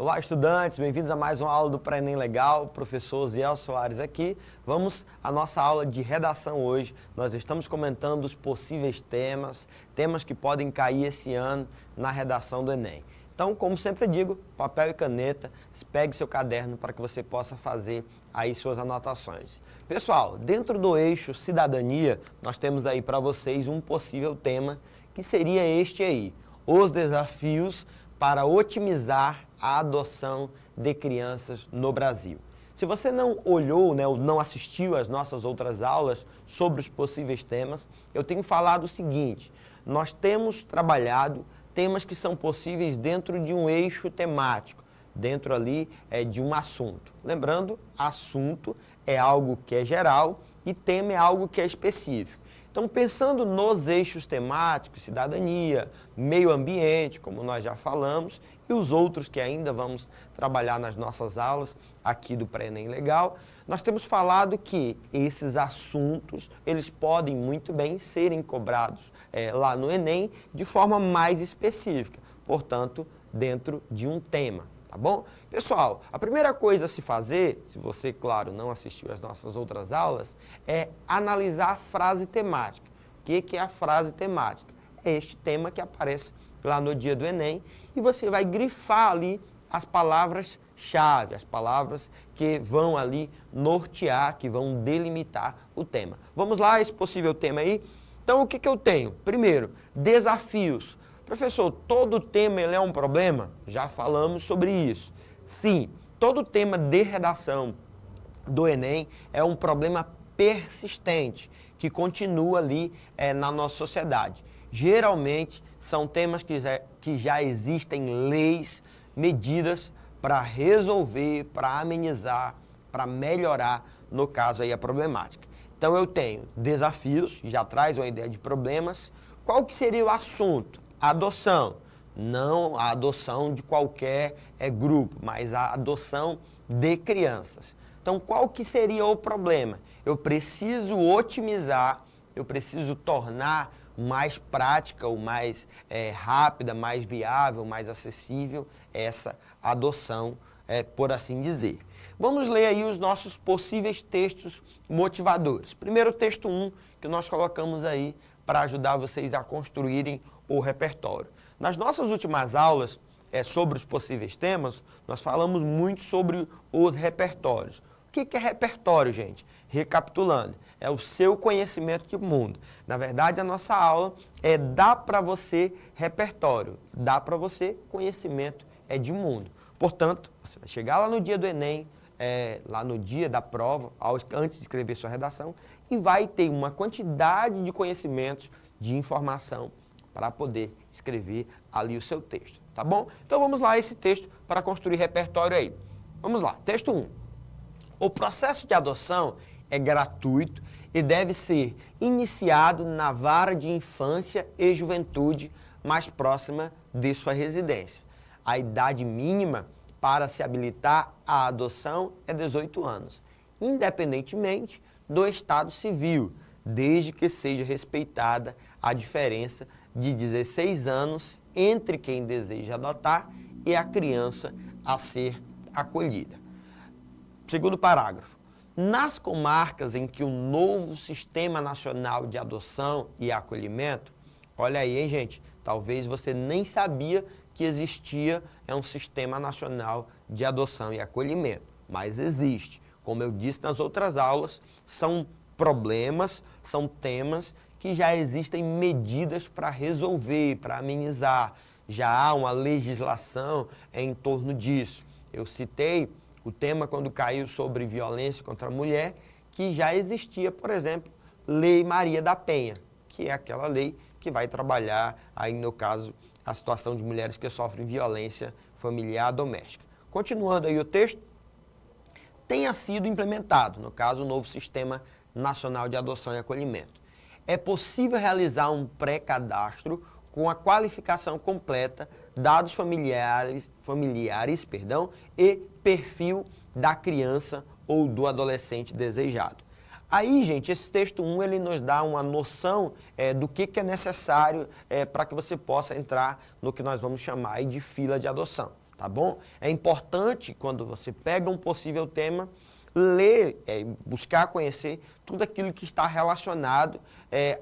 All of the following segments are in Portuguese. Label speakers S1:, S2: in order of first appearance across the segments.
S1: Olá, estudantes, bem-vindos a mais uma aula do Pré-ENEM Legal, professor Ziel Soares aqui. Vamos à nossa aula de redação hoje. Nós estamos comentando os possíveis temas que podem cair esse ano na redação do Enem. Então, como sempre digo, papel e caneta, pegue seu caderno para que você possa fazer aí suas anotações. Pessoal, dentro do eixo cidadania, nós temos aí para vocês um possível tema que seria este aí, os desafios para otimizar a adoção de crianças no Brasil. Se você não olhou, ou não assistiu às nossas outras aulas sobre os possíveis temas, eu tenho falado o seguinte, nós temos trabalhado temas que são possíveis dentro de um eixo temático, dentro ali de um assunto. Lembrando, assunto é algo que é geral e tema é algo que é específico. Então, pensando nos eixos temáticos, cidadania, meio ambiente, como nós já falamos, e os outros que ainda vamos trabalhar nas nossas aulas aqui do Pré-ENEM Legal, nós temos falado que esses assuntos, eles podem muito bem serem cobrados lá no Enem de forma mais específica, portanto, dentro de um tema, tá bom? Pessoal, a primeira coisa a se fazer, se você, claro, não assistiu às nossas outras aulas, é analisar a frase temática. O que é a frase temática? É este tema que aparece lá no dia do Enem e você vai grifar ali as palavras-chave, as palavras que vão ali nortear, que vão delimitar o tema. Vamos lá, esse possível tema aí? Então, o que eu tenho? Primeiro, desafios. Professor, todo tema ele é um problema? Já falamos sobre isso. Sim, todo tema de redação do Enem é um problema persistente, que continua ali na nossa sociedade. Geralmente, são temas que já existem leis, medidas para resolver, para amenizar, para melhorar, no caso aí, a problemática. Então, eu tenho desafios, já traz uma ideia de problemas. Qual que seria o assunto? Adoção. Não a adoção de qualquer grupo, mas a adoção de crianças. Então, qual que seria o problema? Eu preciso otimizar, eu preciso tornar mais prática, ou mais rápida, mais viável, mais acessível essa adoção, por assim dizer. Vamos ler aí os nossos possíveis textos motivadores. Primeiro, texto 1, que nós colocamos aí para ajudar vocês a construírem o repertório. Nas nossas últimas aulas sobre os possíveis temas, nós falamos muito sobre os repertórios. O que é repertório, gente? Recapitulando, é o seu conhecimento de mundo. Na verdade, a nossa aula dá para você repertório, dá para você conhecimento de mundo. Portanto, você vai chegar lá no dia do Enem, lá no dia da prova, antes de escrever sua redação, e vai ter uma quantidade de conhecimentos, de informação, para poder escrever ali o seu texto, tá bom? Então vamos lá, esse texto para construir repertório aí. Vamos lá, texto 1. O processo de adoção é gratuito e deve ser iniciado na vara de infância e juventude mais próxima de sua residência. A idade mínima para se habilitar à adoção é 18 anos, independentemente do estado civil, desde que seja respeitada a diferença de 16 anos entre quem deseja adotar e a criança a ser acolhida. Segundo parágrafo. Nas comarcas em que o novo Sistema Nacional de Adoção e Acolhimento, olha aí, hein, gente, talvez você nem sabia que existia um Sistema Nacional de Adoção e Acolhimento, mas existe. Como eu disse nas outras aulas, são problemas, são temas que já existem medidas para resolver, para amenizar. Já há uma legislação em torno disso. Eu citei o tema quando caiu sobre violência contra a mulher, que já existia, por exemplo, Lei Maria da Penha, que é aquela lei que vai trabalhar, aí no caso, a situação de mulheres que sofrem violência familiar doméstica. Continuando aí o texto, tenha sido implementado, no caso, o novo Sistema Nacional de Adoção e Acolhimento. É possível realizar um pré-cadastro com a qualificação completa, dados familiares, e perfil da criança ou do adolescente desejado. Aí, gente, esse texto 1, ele nos dá uma noção do que é necessário para que você possa entrar no que nós vamos chamar aí de fila de adoção. tá bom? É importante, quando você pega um possível tema, ler, buscar conhecer tudo aquilo que está relacionado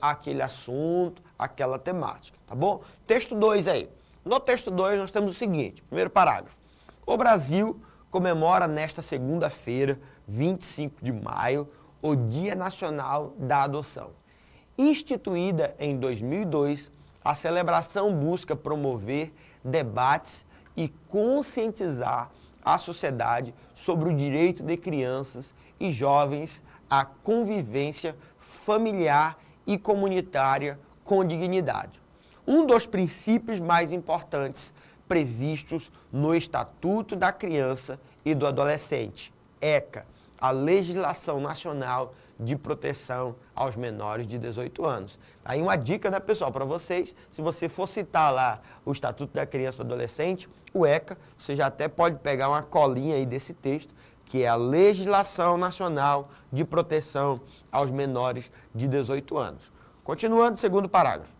S1: àquele assunto, àquela temática, tá bom? Texto 2 aí. No texto 2 nós temos o seguinte, primeiro parágrafo. O Brasil comemora nesta segunda-feira, 25 de maio, o Dia Nacional da Adoção. Instituída em 2002, a celebração busca promover debates e conscientizar a sociedade sobre o direito de crianças e jovens à convivência familiar e comunitária com dignidade. Um dos princípios mais importantes previstos no Estatuto da Criança e do Adolescente, ECA, a Legislação Nacional de Proteção aos Menores de 18 anos. Aí uma dica, né, pessoal, para vocês, se você for citar lá o Estatuto da Criança e do Adolescente, o ECA, você já até pode pegar uma colinha aí desse texto, que é a Legislação Nacional de Proteção aos Menores de 18 anos. Continuando, segundo parágrafo.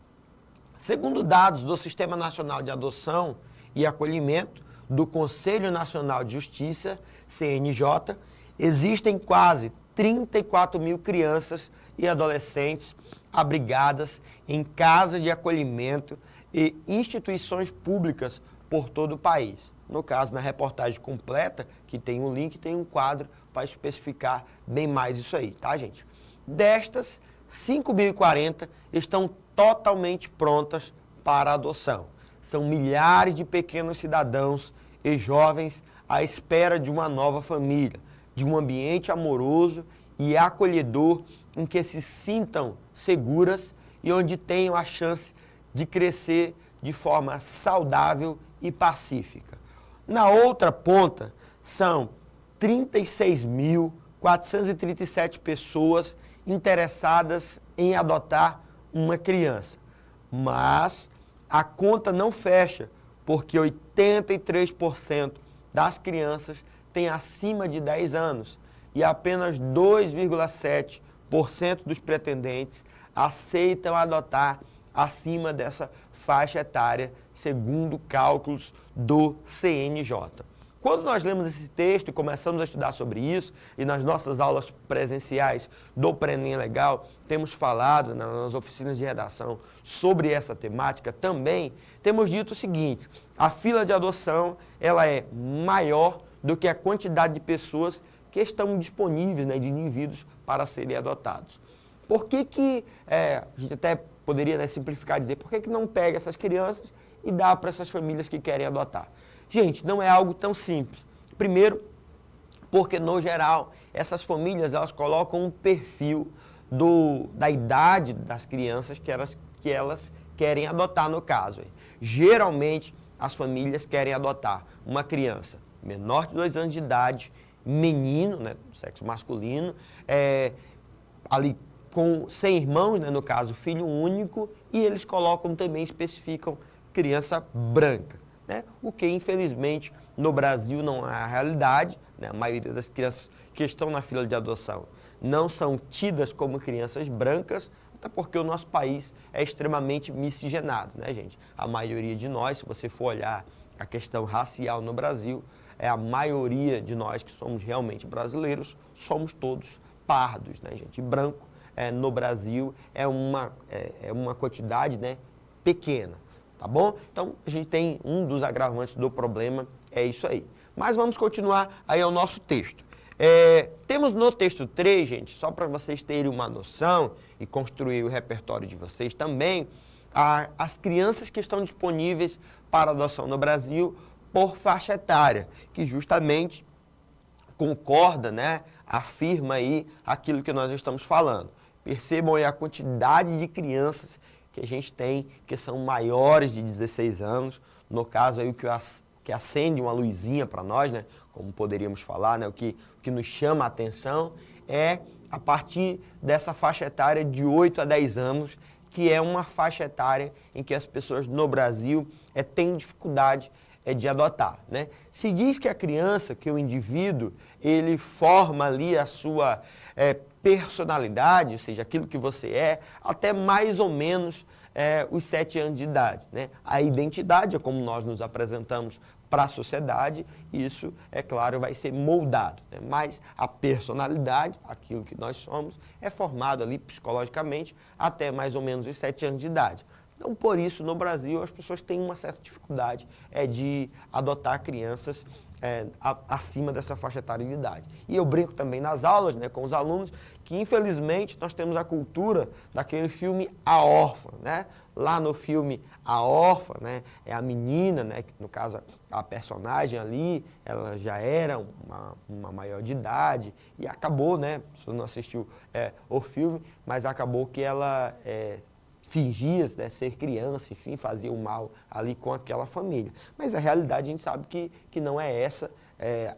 S1: Segundo dados do Sistema Nacional de Adoção e Acolhimento do Conselho Nacional de Justiça, CNJ, existem quase 34 mil crianças e adolescentes abrigadas em casas de acolhimento e instituições públicas por todo o país. No caso, na reportagem completa, que tem um link, tem um quadro para especificar bem mais isso aí, tá, gente? Destas, 5.040 estão totalmente prontas para adoção. São milhares de pequenos cidadãos e jovens à espera de uma nova família, de um ambiente amoroso e acolhedor em que se sintam seguras e onde tenham a chance de crescer de forma saudável e pacífica. Na outra ponta, são 36.437 pessoas interessadas em adotar uma criança. Mas a conta não fecha, porque 83% das crianças têm acima de 10 anos e apenas 2,7% dos pretendentes aceitam adotar acima dessa faixa etária, segundo cálculos do CNJ. Quando nós lemos esse texto e começamos a estudar sobre isso, e nas nossas aulas presenciais do Prenem Legal, temos falado nas oficinas de redação sobre essa temática também, temos dito o seguinte: a fila de adoção ela é maior do que a quantidade de pessoas que estão disponíveis, né, de indivíduos para serem adotados. Por que a gente até poderia, né, simplificar e dizer, por que não pega essas crianças e dá para essas famílias que querem adotar? Gente, não é algo tão simples. Primeiro, porque no geral, essas famílias elas colocam um perfil da idade das crianças que elas querem adotar no caso. Geralmente, as famílias querem adotar uma criança menor de 2 anos de idade, menino, né, sexo masculino, ali sem irmãos, né, no caso, filho único, e eles colocam também, especificam criança branca, né, o que infelizmente no Brasil não é a realidade, né, a maioria das crianças que estão na fila de adoção não são tidas como crianças brancas, até porque o nosso país é extremamente miscigenado, né, gente? A maioria de nós, se você for olhar a questão racial no Brasil, a maioria de nós que somos realmente brasileiros, somos todos pardos, né, gente? E branco no Brasil é uma quantidade, né, pequena, tá bom? Então, a gente tem um dos agravantes do problema, é isso aí. Mas vamos continuar aí ao nosso texto. Temos no texto 3, gente, só para vocês terem uma noção e construir o repertório de vocês também, as crianças que estão disponíveis para adoção no Brasil por faixa etária, que justamente concorda, né, afirma aí aquilo que nós estamos falando. Percebam aí a quantidade de crianças que a gente tem, que são maiores de 16 anos, no caso aí o que acende uma luzinha para nós, né, como poderíamos falar, né, o que nos chama a atenção é a partir dessa faixa etária de 8 a 10 anos, que é uma faixa etária em que as pessoas no Brasil têm dificuldade de adotar, né? Se diz que a criança, que o indivíduo, ele forma ali a sua personalidade, ou seja, aquilo que você até mais ou menos os 7 anos de idade, né? A identidade é como nós nos apresentamos para a sociedade, e isso, é claro, vai ser moldado, né? Mas a personalidade, aquilo que nós somos, é formado ali psicologicamente até mais ou menos os 7 anos de idade. Então, por isso, no Brasil, as pessoas têm uma certa dificuldade de adotar crianças acima dessa faixa etária de idade. E eu brinco também nas aulas, né, com os alunos, que infelizmente nós temos a cultura daquele filme A Órfã, né? Lá no filme A Órfã, né, é a menina, né, que no caso a personagem ali, ela já era uma maior de idade e acabou, né, você não assistiu o filme, mas acabou que ela fingia, né, ser criança, enfim, fazia o mal ali com aquela família. Mas a realidade a gente sabe que não é essa.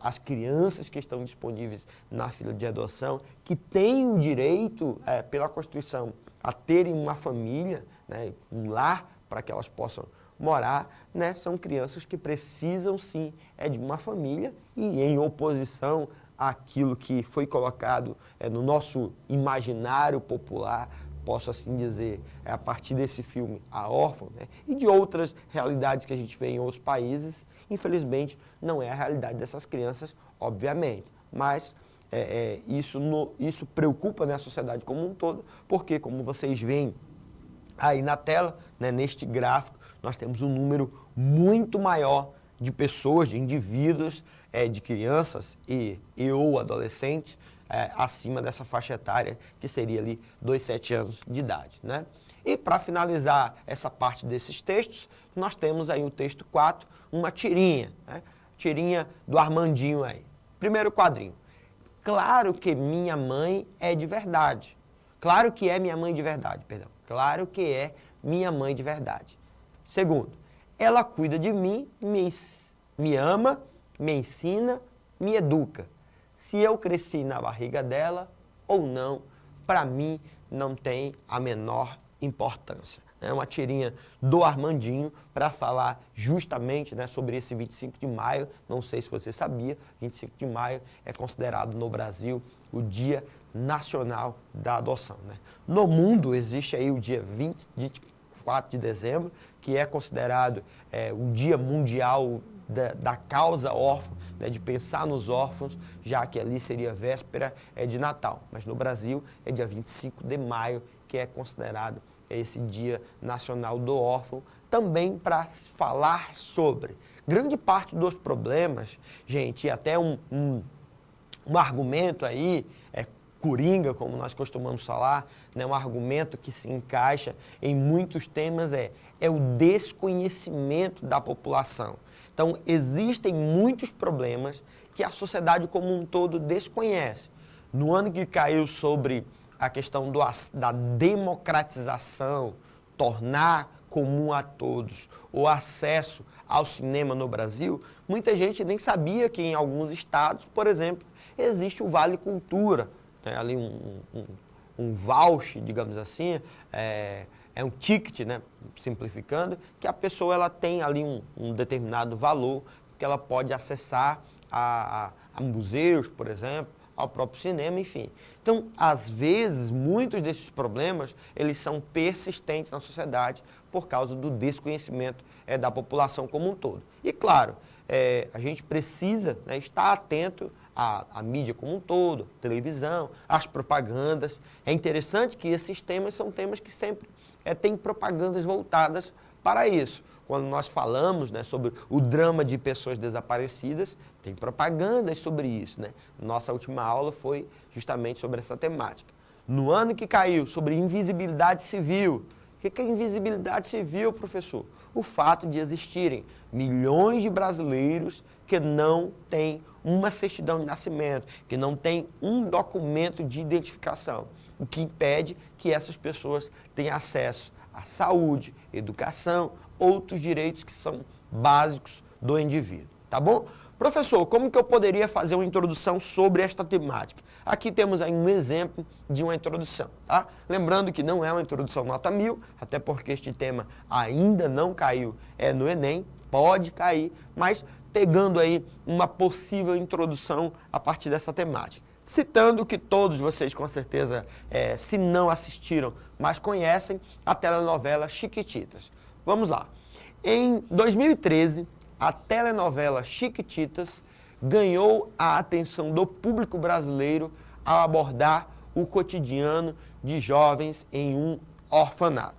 S1: As crianças que estão disponíveis na fila de adoção, que têm o direito, pela Constituição, a terem uma família, né, um lar para que elas possam morar, né, são crianças que precisam sim de uma família e em oposição àquilo que foi colocado no nosso imaginário popular, posso assim dizer, a partir desse filme A Órfã, né, e de outras realidades que a gente vê em outros países, infelizmente não é a realidade dessas crianças, obviamente, mas isso preocupa, né, a sociedade como um todo, porque como vocês veem aí na tela, né, neste gráfico, nós temos um número muito maior de pessoas, de indivíduos, de crianças e ou adolescentes, acima dessa faixa etária, que seria ali 2, 7 anos de idade, né? E para finalizar essa parte desses textos, nós temos aí o texto 4, uma tirinha, né? Tirinha do Armandinho aí. Primeiro quadrinho. Claro que minha mãe é de verdade. Claro que é minha mãe de verdade, perdão. Claro que é minha mãe de verdade. Segundo, ela cuida de mim, me ama, me ensina, me educa. Se eu cresci na barriga dela ou não, para mim não tem a menor importância. É uma tirinha do Armandinho para falar justamente, né, sobre esse 25 de maio. Não sei se você sabia, 25 de maio é considerado no Brasil o Dia Nacional da Adoção, né? No mundo existe aí o dia 24 de dezembro, que é considerado o Dia Mundial da causa órfã, né, de pensar nos órfãos, já que ali seria véspera de Natal. Mas no Brasil é dia 25 de maio, que é considerado esse Dia Nacional do Órfão, também para falar sobre grande parte dos problemas, gente, e até um argumento aí, coringa, como nós costumamos falar, né, um argumento que se encaixa em muitos temas é o desconhecimento da população. Então, existem muitos problemas que a sociedade como um todo desconhece. No ano que caiu sobre a questão da democratização, tornar comum a todos o acesso ao cinema no Brasil, muita gente nem sabia que em alguns estados, por exemplo, existe o Vale Cultura, né, ali um voucher, digamos assim, é um ticket, né, simplificando, que a pessoa ela tem ali um determinado valor que ela pode acessar a museus, por exemplo, ao próprio cinema, enfim. Então, às vezes, muitos desses problemas, eles são persistentes na sociedade por causa do desconhecimento da população como um todo. E, claro, a gente precisa, né, estar atento à mídia como um todo, televisão, às propagandas. É interessante que esses temas são temas que sempre têm propagandas voltadas para isso. Quando nós falamos, né, sobre o drama de pessoas desaparecidas, tem propagandas sobre isso, né? Nossa última aula foi justamente sobre essa temática. No ano que caiu, sobre invisibilidade civil. O que é invisibilidade civil, professor? O fato de existirem milhões de brasileiros que não têm uma certidão de nascimento, que não têm um documento de identificação, o que impede que essas pessoas tenham acesso à saúde, educação, outros direitos que são básicos do indivíduo, tá bom? Professor, como que eu poderia fazer uma introdução sobre esta temática? Aqui temos aí um exemplo de uma introdução, tá? Lembrando que não é uma introdução nota 1000, até porque este tema ainda não caiu no Enem, pode cair, mas pegando aí uma possível introdução a partir dessa temática. citando que todos vocês com certeza, se não assistiram, mas conhecem, a telenovela Chiquititas. Vamos lá. Em 2013, a telenovela Chiquititas ganhou a atenção do público brasileiro ao abordar o cotidiano de jovens em um orfanato.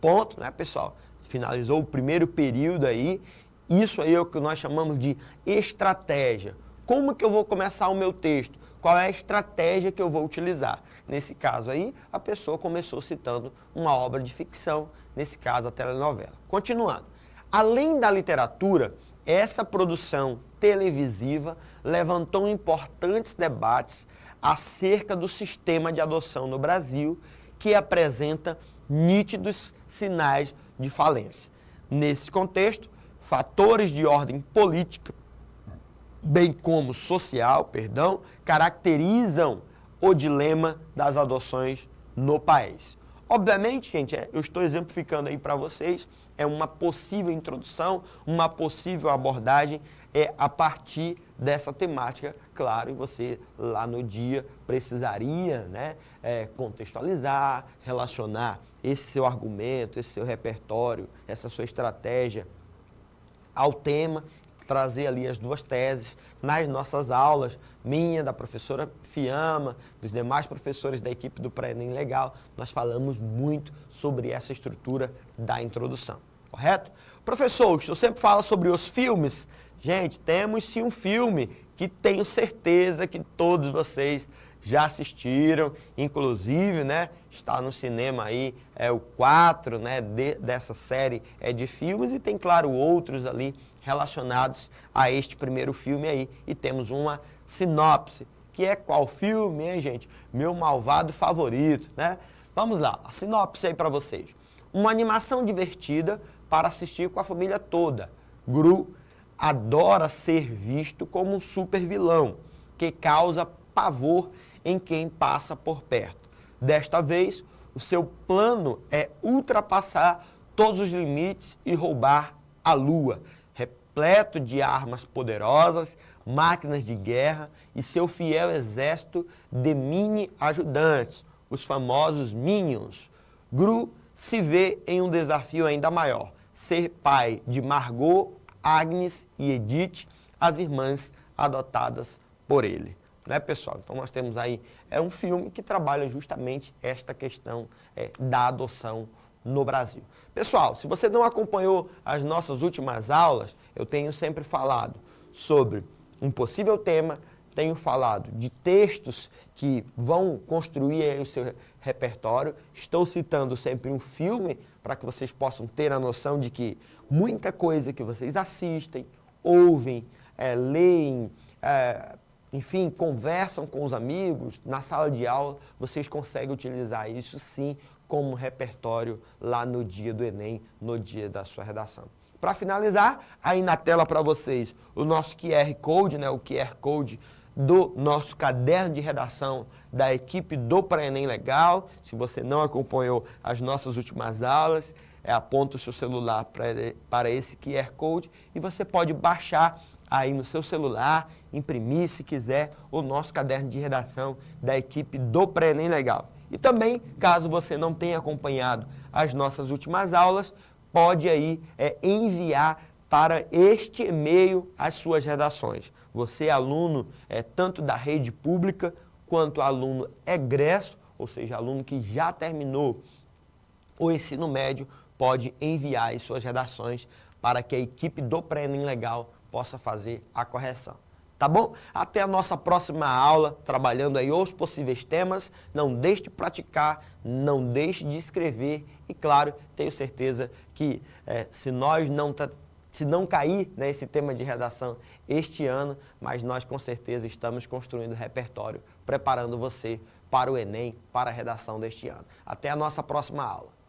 S1: Ponto, né, pessoal? Finalizou o primeiro período aí. Isso aí é o que nós chamamos de estratégia. Como que eu vou começar o meu texto? Qual é a estratégia que eu vou utilizar? Nesse caso aí, a pessoa começou citando uma obra de ficção, nesse caso a telenovela. Continuando. Além da literatura, essa produção televisiva levantou importantes debates acerca do sistema de adoção no Brasil, que apresenta nítidos sinais de falência. Nesse contexto, fatores de ordem política, bem como social, caracterizam o dilema das adoções no país. Obviamente, gente, eu estou exemplificando aí para vocês, é uma possível introdução, uma possível abordagem a partir dessa temática, claro, e você lá no dia precisaria, né, contextualizar, relacionar esse seu argumento, esse seu repertório, essa sua estratégia ao tema, trazer ali as duas teses nas nossas aulas, minha, da professora Fiamma, dos demais professores da equipe do Pré-ENEM Legal, nós falamos muito sobre essa estrutura da introdução, correto? Professor, o senhor sempre fala sobre os filmes. Gente, temos sim um filme que tenho certeza que todos vocês já assistiram, inclusive, né, está no cinema aí, o 4, né, dessa série de filmes, e tem, claro, outros ali relacionados a este primeiro filme aí. E temos uma sinopse, que é qual filme, hein, gente? Meu malvado favorito, né? Vamos lá, a sinopse aí para vocês. Uma animação divertida para assistir com a família toda. Gru adora ser visto como um super vilão, que causa pavor em quem passa por perto. Desta vez, o seu plano é ultrapassar todos os limites e roubar a Lua, repleto de armas poderosas, máquinas de guerra e seu fiel exército de mini-ajudantes, os famosos Minions. Gru se vê em um desafio ainda maior, ser pai de Margot, Agnes e Edith, as irmãs adotadas por ele. Né, pessoal? Então nós temos aí um filme que trabalha justamente esta questão da adoção no Brasil. Pessoal, se você não acompanhou as nossas últimas aulas, eu tenho sempre falado sobre um possível tema, tenho falado de textos que vão construir aí o seu repertório, estou citando sempre um filme para que vocês possam ter a noção de que muita coisa que vocês assistem, ouvem, leem, enfim, conversam com os amigos, na sala de aula, vocês conseguem utilizar isso sim como repertório lá no dia do Enem, no dia da sua redação. Para finalizar, aí na tela para vocês, o nosso QR Code, né, o QR Code do nosso caderno de redação da equipe do Pré-ENEM Legal. Se você não acompanhou as nossas últimas aulas, aponta o seu celular para esse QR Code e você pode baixar aí no seu celular, imprimir, se quiser, o nosso caderno de redação da equipe do Pré-ENEM Legal. E também, caso você não tenha acompanhado as nossas últimas aulas, pode aí enviar para este e-mail as suas redações. Você, aluno, tanto da rede pública, quanto aluno egresso, ou seja, aluno que já terminou o ensino médio, pode enviar as suas redações para que a equipe do Pré-ENEM Legal possa fazer a correção. Tá bom? Até a nossa próxima aula, trabalhando aí os possíveis temas. Não deixe de praticar, não deixe de escrever e, claro, tenho certeza que se não cair nesse tema de redação este ano, mas nós com certeza estamos construindo repertório, preparando você para o Enem, para a redação deste ano. Até a nossa próxima aula.